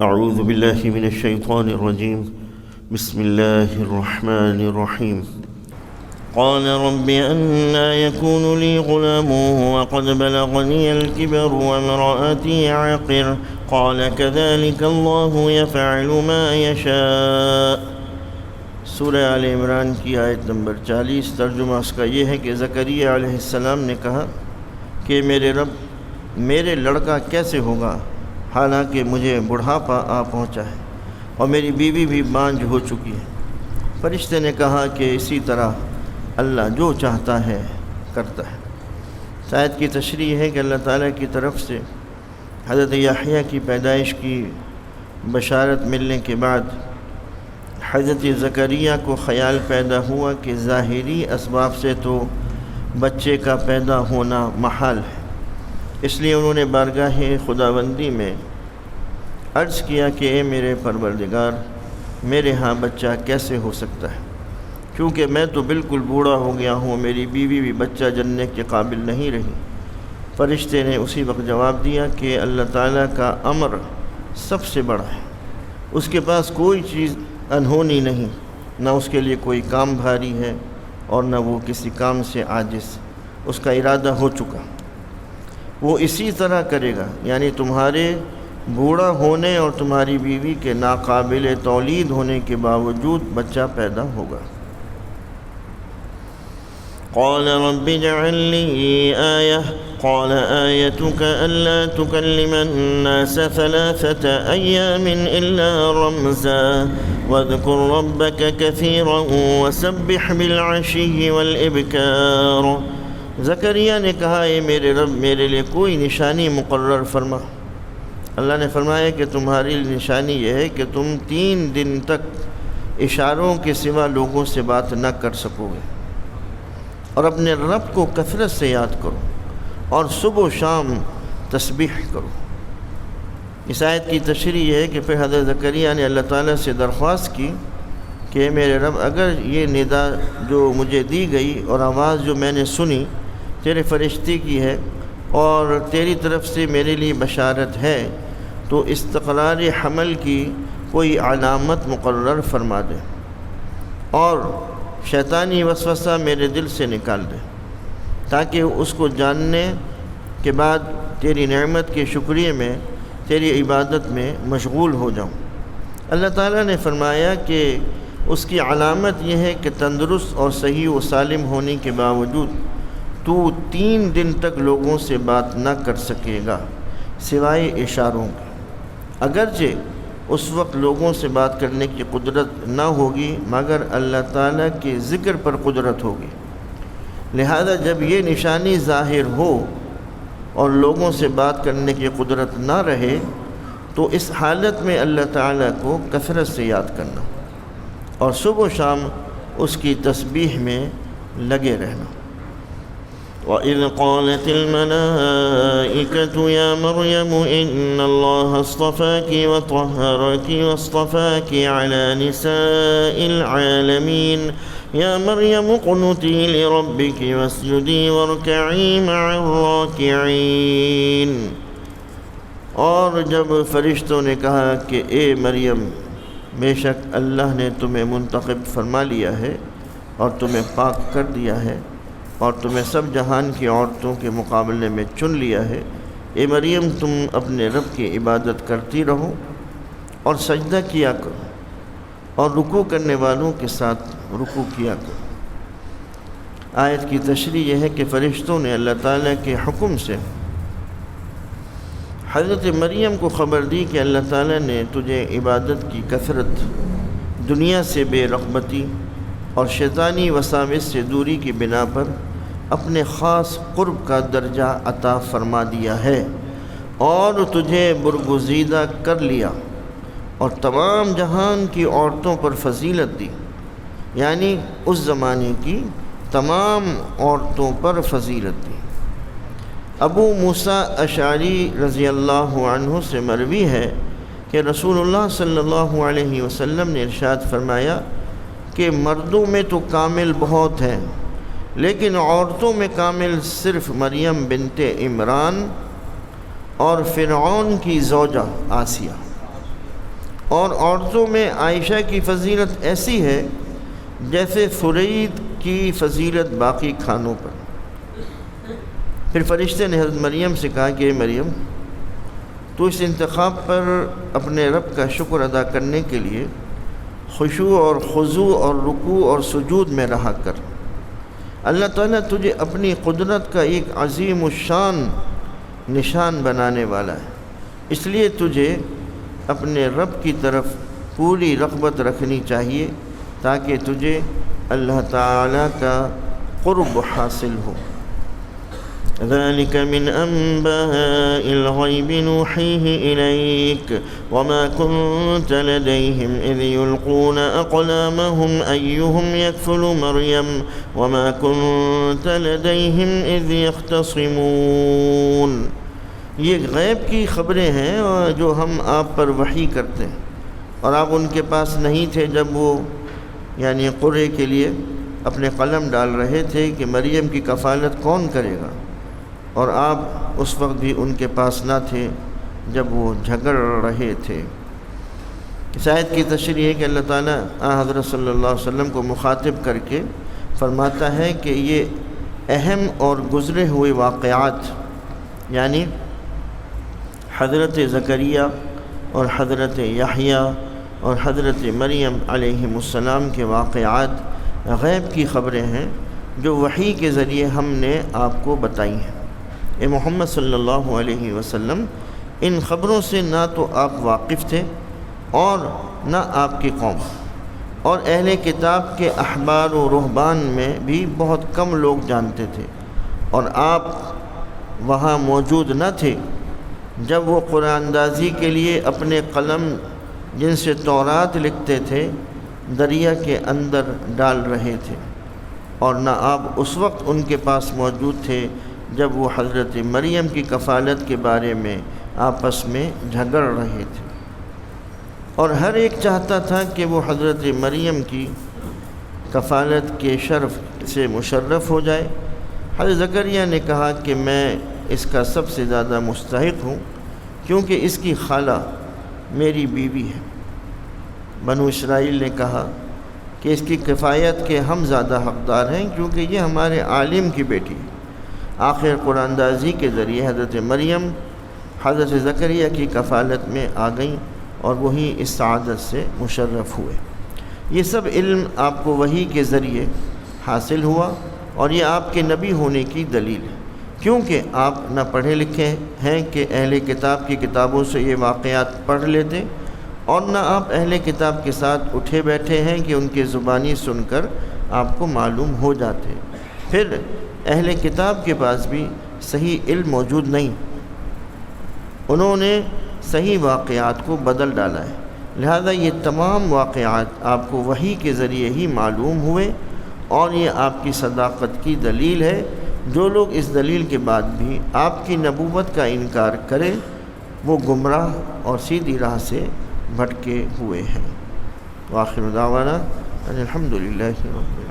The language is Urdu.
أعوذ بالله من الشيطان الرجيم. بسم الله الرحمن الرحيم. قال رب أنى يكون لي غلام وقد بلغني الكبر وامرأتي عاقر قال كذلك الله يفعل ما يشاء۔ سورہ آل عمران کی آیت نمبر 40۔ ترجمہ اس کا یہ ہے کہ زکریا علیہ السلام نے کہا کہ میرے رب، میرے لڑکا کیسے ہوگا حالانکہ مجھے بڑھاپا آ پہنچا ہے اور میری بیوی بھی بانجھ ہو چکی ہے۔ فرشتے نے کہا کہ اسی طرح اللہ جو چاہتا ہے کرتا ہے۔ اس آیت کی تشریح ہے کہ اللہ تعالیٰ کی طرف سے حضرت یحییٰ کی پیدائش کی بشارت ملنے کے بعد حضرت زکریا کو خیال پیدا ہوا کہ ظاہری اسباب سے تو بچے کا پیدا ہونا محال ہے، اس لیے انہوں نے بارگاہ خداوندی میں عرض کیا کہ اے میرے پروردگار، میرے ہاں بچہ کیسے ہو سکتا ہے، کیونکہ میں تو بالکل بوڑھا ہو گیا ہوں، میری بیوی بھی بچہ جننے کے قابل نہیں رہی۔ فرشتے نے اسی وقت جواب دیا کہ اللہ تعالیٰ کا امر سب سے بڑا ہے، اس کے پاس کوئی چیز انہونی نہیں، نہ اس کے لیے کوئی کام بھاری ہے اور نہ وہ کسی کام سے عاجز، اس کا ارادہ ہو چکا، وہ اسی طرح کرے گا، یعنی تمہارے بوڑھا ہونے اور تمہاری بیوی کے ناقابل تولید ہونے کے باوجود بچہ پیدا ہوگا۔ قال رب اجعل لي آية قال آيتك ألا تكلم الناس 3 أيام إلا رمزا واذكر ربك كثيرا وسبح بالعشي والإبكار۔ زکریا نے کہا اے میرے رب، میرے لیے کوئی نشانی مقرر فرما۔ اللہ نے فرمایا کہ تمہاری نشانی یہ ہے کہ تم 3 دن تک اشاروں کے سوا لوگوں سے بات نہ کر سکو گے، اور اپنے رب کو کثرت سے یاد کرو اور صبح و شام تسبیح کرو۔ اس آیت کی تشریح ہے کہ پھر حضرت زکریا نے اللہ تعالیٰ سے درخواست کی کہ میرے رب، اگر یہ ندا جو مجھے دی گئی اور آواز جو میں نے سنی تیرے فرشتے کی ہے اور تیری طرف سے میرے لیے بشارت ہے، تو استقرار حمل کی کوئی علامت مقرر فرما دے اور شیطانی وسوسہ میرے دل سے نکال دے، تاکہ اس کو جاننے کے بعد تیری نعمت کے شکریہ میں، تیری عبادت میں مشغول ہو جاؤں۔ اللہ تعالیٰ نے فرمایا کہ اس کی علامت یہ ہے کہ تندرست اور صحیح و سالم ہونے کے باوجود تو 3 دن تک لوگوں سے بات نہ کر سکے گا سوائے اشاروں کے، اگرچہ اس وقت لوگوں سے بات کرنے کی قدرت نہ ہوگی مگر اللہ تعالیٰ کے ذکر پر قدرت ہوگی۔ لہذا جب یہ نشانی ظاہر ہو اور لوگوں سے بات کرنے کی قدرت نہ رہے تو اس حالت میں اللہ تعالیٰ کو کثرت سے یاد کرنا اور صبح و شام اس کی تسبیح میں لگے رہنا۔ وَإِذْ قَالَتِ الْمَلَائِكَةُ يَا مَرْيَمُ إِنَّ اللَّهَ اصْطَفَاكِ وَطَهَّرَكِ وَاصْطَفَاكِ عَلَى نِسَاءِ الْعَالَمِينَ يَا مَرْيَمُ اقْنُتِي لِرَبِّكِ وَاسْجُدِي وَارْكَعِي مَعَ الرَّاكِعِينَ۔ اور جب فرشتوں نے کہا کہ اے مریم، بے شک اللہ نے تمہیں منتخب فرما لیا ہے اور تمہیں پاک کر دیا ہے اور تمہیں سب جہان کی عورتوں کے مقابلے میں چن لیا ہے، اے مریم تم اپنے رب کی عبادت کرتی رہو اور سجدہ کیا کرو اور رکوع کرنے والوں کے ساتھ رکوع کیا کرو۔ آیت کی تشریح یہ ہے کہ فرشتوں نے اللہ تعالیٰ کے حکم سے حضرت مریم کو خبر دی کہ اللہ تعالیٰ نے تجھے عبادت کی کثرت، دنیا سے بے رغبتی اور شیطانی وساوس سے دوری کی بنا پر اپنے خاص قرب کا درجہ عطا فرما دیا ہے اور تجھے برگزیدہ کر لیا اور تمام جہان کی عورتوں پر فضیلت دی، یعنی اس زمانے کی تمام عورتوں پر فضیلت دی۔ ابو موسیٰ اشعری رضی اللہ عنہ سے مروی ہے کہ رسول اللہ صلی اللہ علیہ وسلم نے ارشاد فرمایا کہ مردوں میں تو کامل بہت ہیں، لیکن عورتوں میں کامل صرف مریم بنت عمران اور فرعون کی زوجہ آسیہ۔ اور عورتوں میں عائشہ کی فضیلت ایسی ہے جیسے ثرید کی فضیلت باقی کھانوں پر۔ پھر فرشتے نے حضرت مریم سے کہا کہ اے مریم، تو اس انتخاب پر اپنے رب کا شکر ادا کرنے کے لیے خشوع اور خضوع اور رکوع اور سجود میں رہا کر۔ اللہ تعالیٰ تجھے اپنی قدرت کا ایک عظیم الشان نشان بنانے والا ہے، اس لیے تجھے اپنے رب کی طرف پوری رغبت رکھنی چاہیے تاکہ تجھے اللہ تعالیٰ کا قرب حاصل ہو۔ ذلك من أنباء الغيب نوحيه إليك وما كنت لديهم إذ يلقون أقلامهم أيهم يكفل مريم وما كنت لديهم إذ يختصمون۔ یہ غیب کی خبریں ہیں جو ہم آپ پر وحی کرتے ہیں، اور آپ ان کے پاس نہیں تھے جب وہ یعنی قرعے کے لیے اپنے قلم ڈال رہے تھے کہ مریم کی کفالت کون کرے گا، اور آپ اس وقت بھی ان کے پاس نہ تھے جب وہ جھگڑ رہے تھے۔ اس آیت کی تشریح ہے کہ اللہ تعالیٰ حضرت صلی اللہ علیہ وسلم کو مخاطب کر کے فرماتا ہے کہ یہ اہم اور گزرے ہوئے واقعات، یعنی حضرت زکریا اور حضرت یحییٰ اور حضرت مریم علیہم السلام کے واقعات غیب کی خبریں ہیں جو وحی کے ذریعے ہم نے آپ کو بتائی ہیں۔ اے محمد صلی اللہ علیہ وسلم، ان خبروں سے نہ تو آپ واقف تھے اور نہ آپ کی قوم، اور اہل کتاب کے احبار و رہبان میں بھی بہت کم لوگ جانتے تھے، اور آپ وہاں موجود نہ تھے جب وہ قرآن اندازی کے لیے اپنے قلم جن سے تورات لکھتے تھے دریا کے اندر ڈال رہے تھے، اور نہ آپ اس وقت ان کے پاس موجود تھے جب وہ حضرت مریم کی کفالت کے بارے میں آپس میں جھگڑ رہے تھے، اور ہر ایک چاہتا تھا کہ وہ حضرت مریم کی کفالت کے شرف سے مشرف ہو جائے۔ حضرت زکریا نے کہا کہ میں اس کا سب سے زیادہ مستحق ہوں کیونکہ اس کی خالہ میری بیوی ہے۔ بنو اسرائیل نے کہا کہ اس کی کفایت کے ہم زیادہ حقدار ہیں کیونکہ یہ ہمارے عالم کی بیٹی ہے۔ آخر قرآن اندازی کے ذریعے حضرت مریم حضرت زکریا کی کفالت میں آ گئیں اور وہی اس سعادت سے مشرف ہوئے۔ یہ سب علم آپ کو وحی کے ذریعے حاصل ہوا، اور یہ آپ کے نبی ہونے کی دلیل ہے، کیونکہ آپ نہ پڑھے لکھے ہیں کہ اہل کتاب کی کتابوں سے یہ واقعات پڑھ لیتے، اور نہ آپ اہل کتاب کے ساتھ اٹھے بیٹھے ہیں کہ ان کے زبانی سن کر آپ کو معلوم ہو جاتے۔ پھر اہل کتاب کے پاس بھی صحیح علم موجود نہیں، انہوں نے صحیح واقعات کو بدل ڈالا ہے، لہذا یہ تمام واقعات آپ کو وحی کے ذریعے ہی معلوم ہوئے، اور یہ آپ کی صداقت کی دلیل ہے۔ جو لوگ اس دلیل کے بعد بھی آپ کی نبوت کا انکار کریں وہ گمراہ اور سیدھی راہ سے بھٹکے ہوئے ہیں۔ وآخر دعوانا ان الحمد للہ رب العالمین۔